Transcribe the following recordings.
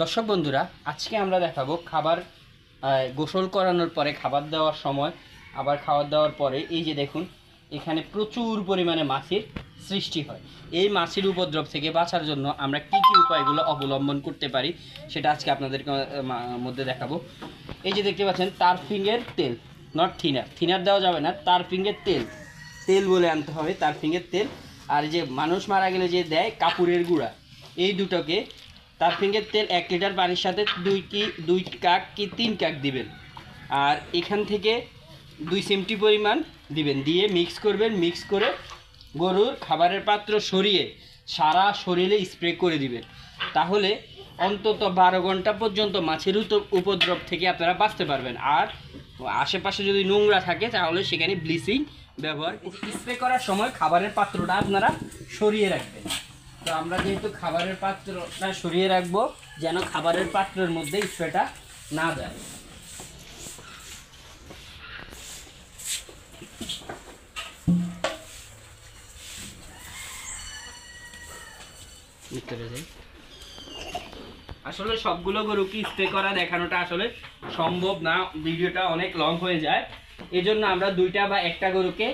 দর্শক বন্ধুরা, আজকে আমরা দেখাবো খাবার গোসল করানোর পরে খাবার দেওয়ার সময়, আবার খাবার দেওয়ার পরে এই যে দেখুন এখানে প্রচুর পরিমাণে মাছির সৃষ্টি হয়। এই মাছির উপদ্রব থেকে বাঁচার জন্য আমরা কি কি উপায়গুলো অবলম্বন করতে পারি সেটা আজকে আপনাদের মধ্যে দেখাবো। এই যে দেখতে পাচ্ছেন তারফিংয়ের তেল, নট থিনার, থিনার দেওয়া যাবে না, তারফিংয়ের তেল, তেল বলে আনতে হবে, তারফিংয়ের তেল। আর যে মানুষ মারা গেলে যে দেয় কাপুরের গুঁড়া, এই দুটোকে তারফিংয়ের তেল 1 লিটার পানির সাথে 2 কাক কি 3 কাক দিবেন। আর এখান থেকে 2 চিমটি পরিমাণ দিবেন, দিয়ে মিক্স করবেন। মিক্স করে গরুর খাবারের পাত্র সরিয়ে সারা শরীরে স্প্রে করে দিবেন। তাহলে অন্তত 12 ঘন্টা পর্যন্ত মাছের উপদ্রব থেকে আপনারা বাঁচতে পারবেন। আর আশেপাশে যদি নোংরা থাকে তাহলে সেখানে ব্লিচিং ব্যবহার। স্প্রে করার সময় খাবারের পাত্রটা আপনারা সরিয়ে রাখবেন। তো আমরা যেহেতু খাবারের পাত্রটা সরিয়ে রাখবো যেন খাবারের পাত্রের মধ্যে স্প্রেটা না যায়। আসলে সবগুলো গরুকে স্প্রে করা দেখানোটা আসলে সম্ভব না, ভিডিওটা অনেক লং হয়ে যায়। এজন্য আমরা 2টা বা 1টা গরুকে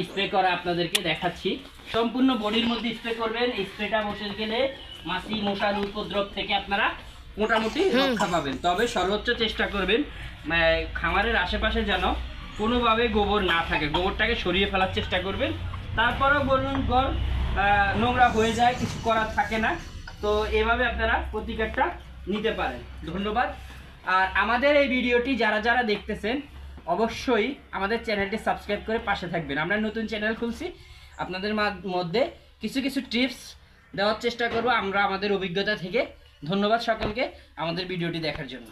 স্প্রে করা আপনাদেরকে দেখাচ্ছি। সম্পূর্ণ বডির মধ্যে স্প্রে করবেন। স্প্রেটা বসে গেলে মাছি মশার উপদ্রব থেকে আপনারা মোটামুটি রক্ষা পাবেন। তবে সর্বোচ্চ চেষ্টা করবেন খামারের আশেপাশে যেন কোনোভাবে গোবর না থাকে, গোবরটাকে সরিয়ে ফেলার চেষ্টা করবেন। তারপরেও গরুর ঘর নোংরা হয়ে যায়, কিছু করার থাকে না। তো এভাবে আপনারা প্রতিকারটা নিতে পারেন। ধন্যবাদ। আর আমাদের এই ভিডিওটি যারা যারা দেখতেছেন অবশ্যই আমাদের চ্যানেলটি সাবস্ক্রাইব করে পাশে থাকবেন। আমরা নতুন চ্যানেল খুলছি, আপনাদের মধ্যে কিছু কিছু টিপস দেওয়ার চেষ্টা করব আমরা আমাদের অভিজ্ঞতা থেকে। ধন্যবাদ সকলকে আমাদের ভিডিওটি দেখার জন্য।